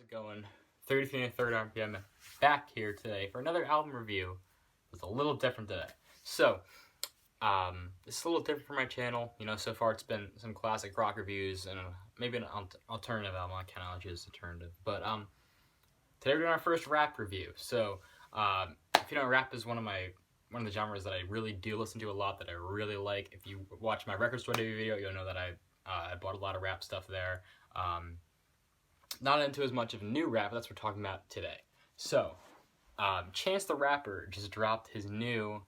it going? 33 and a third RPM back here today for another album review. It's a little different today. So, it's a little different for my channel. You know, so far it's been some classic rock reviews and maybe an alternative album. I can't allergy is alternative. But today we're doing our first rap review. So, if you know, rap is one of the genres that I really do listen to a lot, that I really like. If you watch my record store debut video, you'll know that I bought a lot of rap stuff there. Not into as much of new rap, but that's what we're talking about today. So, Chance the Rapper just dropped his new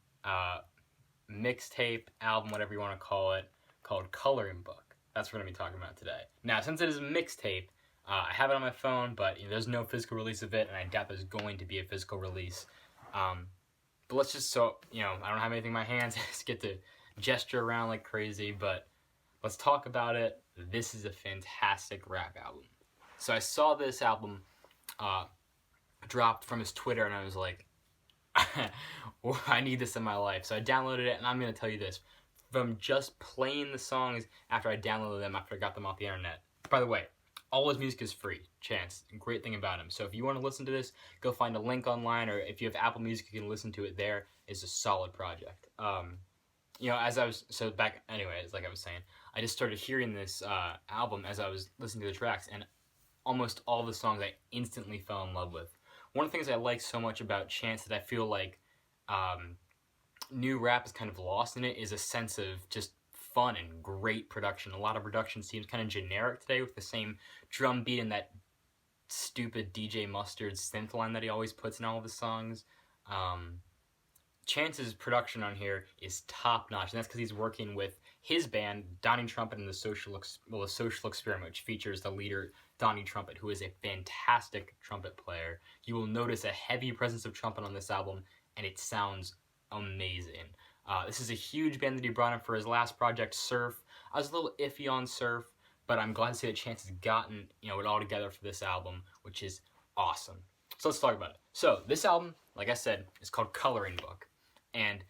mixtape album, whatever you want to call it, called Coloring Book. That's what we're going to be talking about today. Now, since it is a mixtape, I have it on my phone, but there's no physical release of it, and I doubt there's going to be a physical release. But let's just, I don't have anything in my hands, I just get to gesture around like crazy, but let's talk about it. This is a fantastic rap album. So I saw this album dropped from his Twitter, and I was like, I need this in my life. So I downloaded it, and I'm going to tell you this. From just playing the songs after I downloaded them, after I got them off the internet. By the way, all his music is free. Chance, great thing about him. So if you want to listen to this, go find a link online, or if you have Apple Music, you can listen to it there. It's a solid project. Like I was saying, I just started hearing this album as I was listening to the tracks, and almost all the songs I instantly fell in love with. One of the things I like so much about Chance that I feel like new rap is kind of lost in it is a sense of just fun and great production. A lot of production seems kind of generic today with the same drum beat and that stupid DJ Mustard synth line that he always puts in all of his songs. Chance's production on here is top notch, and that's because he's working with his band, Donnie Trumpet and the Social Experiment, which features the leader, Donnie Trumpet, who is a fantastic trumpet player. You will notice a heavy presence of trumpet on this album, and it sounds amazing. This is a huge band that he brought in for his last project, Surf. I was a little iffy on Surf, but I'm glad to see that Chance has gotten it all together for this album, which is awesome. So let's talk about it. So this album, like I said, is called Coloring Book. And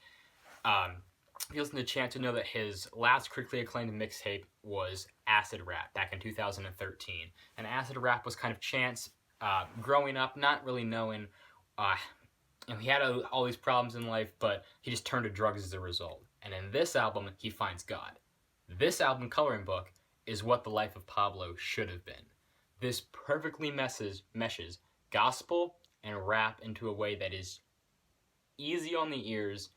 if you listen to Chance, you'll know that his last critically acclaimed mixtape was Acid Rap back in 2013. And Acid Rap was kind of Chance growing up, not really knowing. He had all these problems in life, but he just turned to drugs as a result. And in this album, he finds God. This album, Coloring Book, is what the life of Pablo should have been. This perfectly meshes gospel and rap into a way that is easy on the ears,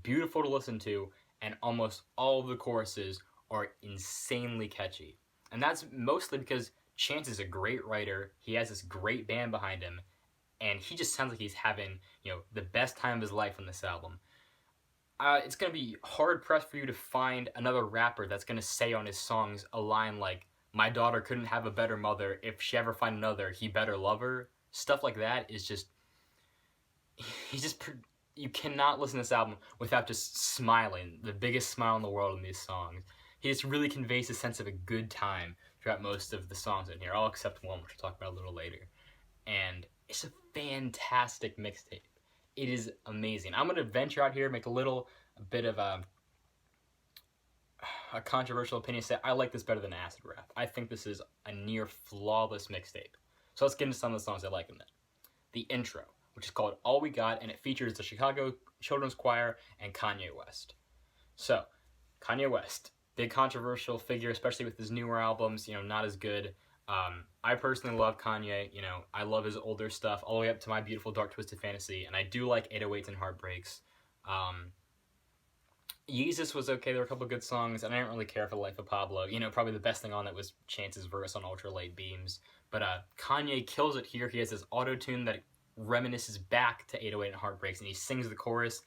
beautiful to listen to, and almost all of the choruses are insanely catchy. And that's mostly because Chance is a great writer, he has this great band behind him, and he just sounds like he's having, the best time of his life on this album. It's going to be hard-pressed for you to find another rapper that's going to say on his songs a line like, "My daughter couldn't have a better mother. If she ever find another, he better love her." Stuff like that is just... You cannot listen to this album without just smiling, the biggest smile in the world in these songs. He just really conveys a sense of a good time throughout most of the songs in here, all except one, which we'll talk about a little later. And it's a fantastic mixtape. It is amazing. I'm going to venture out here, make a bit of a controversial opinion, say I like this better than Acid Rap. I think this is a near flawless mixtape. So let's get into some of the songs I like in it. The intro, which is called All We Got, and it features the Chicago Children's Choir and Kanye West. So, Kanye West, big controversial figure, especially with his newer albums, not as good. I personally love Kanye, I love his older stuff, all the way up to My Beautiful Dark Twisted Fantasy, and I do like 808s and Heartbreaks. Yeezus was okay, there were a couple good songs, and I didn't really care for The Life of Pablo. Probably the best thing on it was Chance's verse on Ultralight Beams. But Kanye kills it here. He has this auto-tune that reminisces back to 808 and Heartbreaks, and he sings the chorus.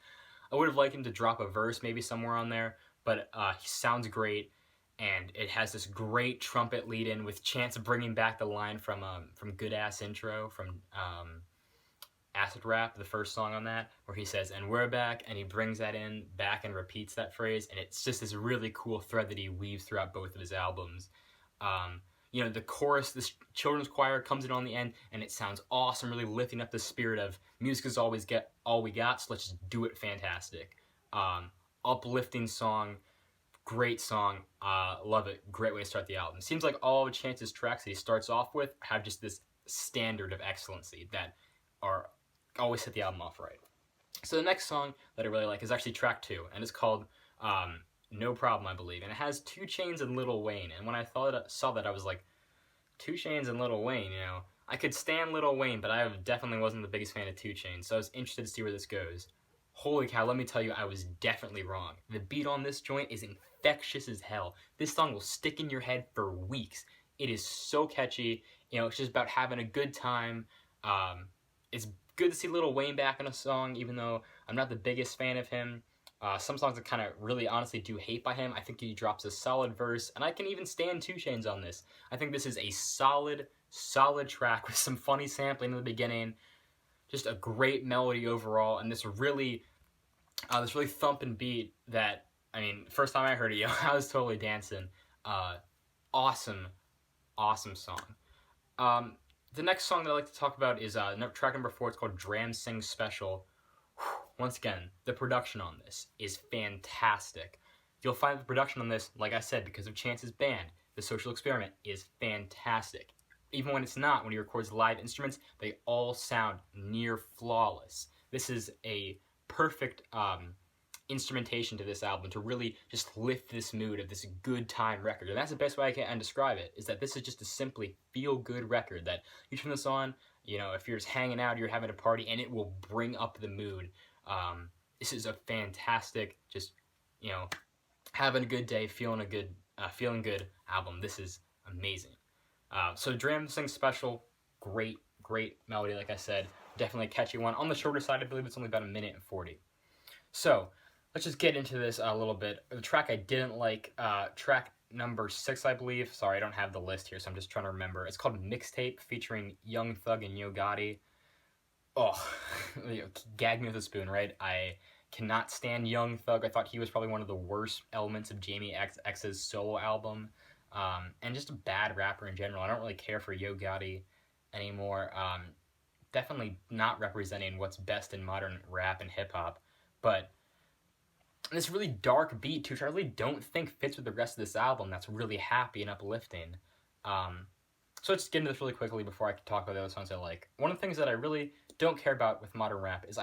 I would have liked him to drop a verse maybe somewhere on there, but he sounds great, and it has this great trumpet lead in with Chance bringing back the line from Good Ass Intro from Acid Rap, the first song on that, where he says, "And we're back," and he brings that in back and repeats that phrase, and it's just this really cool thread that he weaves throughout both of his albums. The chorus, this children's choir comes in on the end, and it sounds awesome, really lifting up the spirit of music is always all we got, so let's just do it fantastic. Uplifting song, great song, love it, great way to start the album. Seems like all of Chance's tracks that he starts off with have just this standard of excellency that are always set the album off right. So the next song that I really like is actually track 2, and it's called No Problem, I believe, and it has 2 Chainz and Lil Wayne. And when I saw that, I was like, 2 Chainz and Lil Wayne, you know, I could stand Lil Wayne, but I definitely wasn't the biggest fan of 2 Chainz, so I was interested to see where this goes. Holy cow, let me tell you, I was definitely wrong. The beat on this joint is infectious as hell. This song will stick in your head for weeks. It is so catchy. You know, it's just about having a good time. It's good to see Lil Wayne back in a song, even though I'm not the biggest fan of him. Some songs I kind of really honestly do hate by him. I think he drops a solid verse, and I can even stand 2 Chainz on this. I think this is a solid track with some funny sampling in the beginning. Just a great melody overall, and this really thumping beat that, I mean, first time I heard it, I was totally dancing. Awesome song. The next song that I like to talk about is track number 4. It's called Dram Sing Special. Once again, the production on this is fantastic. You'll find the production on this, like I said, because of Chance's band, The Social Experiment, is fantastic. Even when it's not, when he records live instruments, they all sound near flawless. This is a perfect instrumentation to this album to really just lift this mood of this good time record. And that's the best way I can describe it, is that this is just a simply feel-good record that you turn this on, you know, if you're just hanging out, you're having a party, and it will bring up the mood. This is a fantastic, just, you know, having a good day, feeling good album. This is amazing. So Dram Sing Special, great melody, like I said. Definitely a catchy one. On the shorter side, I believe it's only about 1:40. So, let's just get into this a little bit. The track I didn't like, track number 6, I believe. Sorry, I don't have the list here, so I'm just trying to remember. It's called Mixtape, featuring Young Thug and Yo Gotti. Oh, gag me with a spoon, right? I cannot stand Young Thug. I thought he was probably one of the worst elements of Jamie X's solo album. And just a bad rapper in general. I don't really care for Yo Gotti anymore. Definitely not representing what's best in modern rap and hip-hop. But this really dark beat, too, which I really don't think fits with the rest of this album, that's really happy and uplifting. So let's get into this really quickly before I can talk about the other songs I like. One of the things that I really don't care about with modern rap is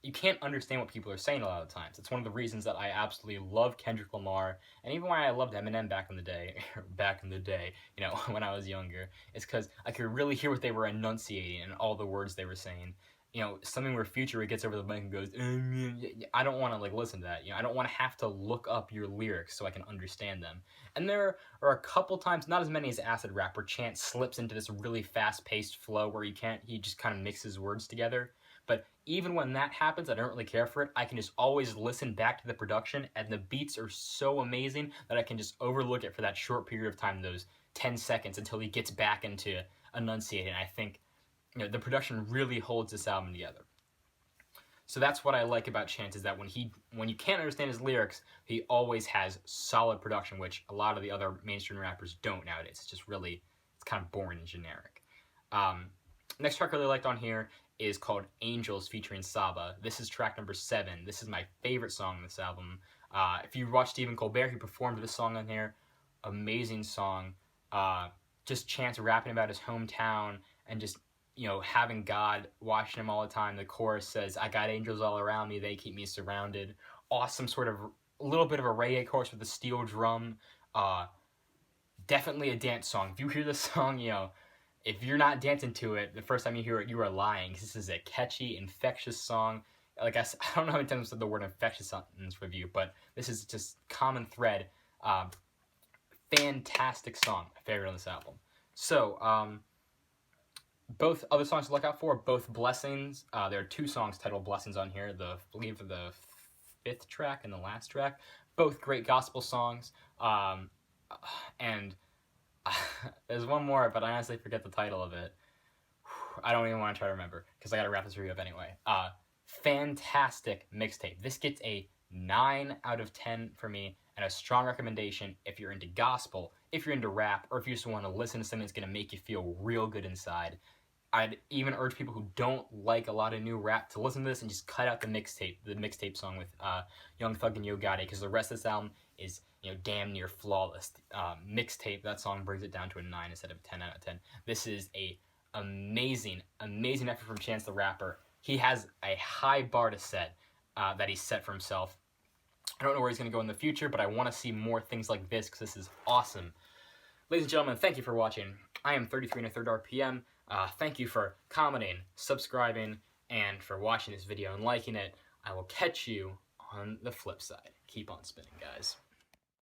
you can't understand what people are saying a lot of times. It's one of the reasons that I absolutely love Kendrick Lamar, and even why I loved Eminem back in the day, you know, when I was younger, is because I could really hear what they were enunciating and all the words they were saying. You know, something where Future gets over the mic and goes, I don't want to, like, listen to that. You know, I don't want to have to look up your lyrics so I can understand them. And there are a couple times, not as many as acid rap, where Chance slips into this really fast-paced flow where he just kind of mixes words together. But even when that happens, I don't really care for it. I can just always listen back to the production, and the beats are so amazing that I can just overlook it for that short period of time, those 10 seconds, until he gets back into enunciating. I think, you know, the production really holds this album together. So that's what I like about Chance, is that when you can't understand his lyrics, he always has solid production, which a lot of the other mainstream rappers don't nowadays. It's just really, it's kind of boring and generic. Next track I really liked on here is called Angels, featuring Saba. This is track number 7. This is my favorite song on this album. If you watch Stephen Colbert, he performed this song on here. Amazing song. Just Chance rapping about his hometown and just, you know, having God watching him all the time. The chorus says, I got angels all around me, they keep me surrounded. Awesome, sort of a little bit of a reggae chorus with a steel drum. Definitely a dance song. If you hear this song, you know, if you're not dancing to it, the first time you hear it, you are lying. Because this is a catchy, infectious song. Like I don't know how many times I said the word infectious in this review, but this is just common thread. Fantastic song. My favorite on this album. So, both other songs to look out for, both Blessings. There are 2 songs titled Blessings on here. I believe the 5th track and the last track. Both great gospel songs. And there's one more, but I honestly forget the title of it. I don't even want to try to remember, because I got to wrap this review up anyway. Fantastic mixtape. This gets a 9 out of 10 for me, and a strong recommendation if you're into gospel, if you're into rap, or if you just want to listen to something that's going to make you feel real good inside. I'd even urge people who don't like a lot of new rap to listen to this and just cut out the mixtape song with Young Thug and Yo Gotti, because the rest of this album is, you know, damn near flawless. Mixtape, that song brings it down to a 9 instead of a 10 out of 10. This is a amazing effort from Chance the Rapper. He has a high bar to set that he's set for himself. I don't know where he's going to go in the future, but I want to see more things like this because this is awesome. Ladies and gentlemen, thank you for watching. I am 33 1/3 RPM. Thank you for commenting, subscribing, and for watching this video and liking it. I will catch you on the flip side. Keep on spinning, guys.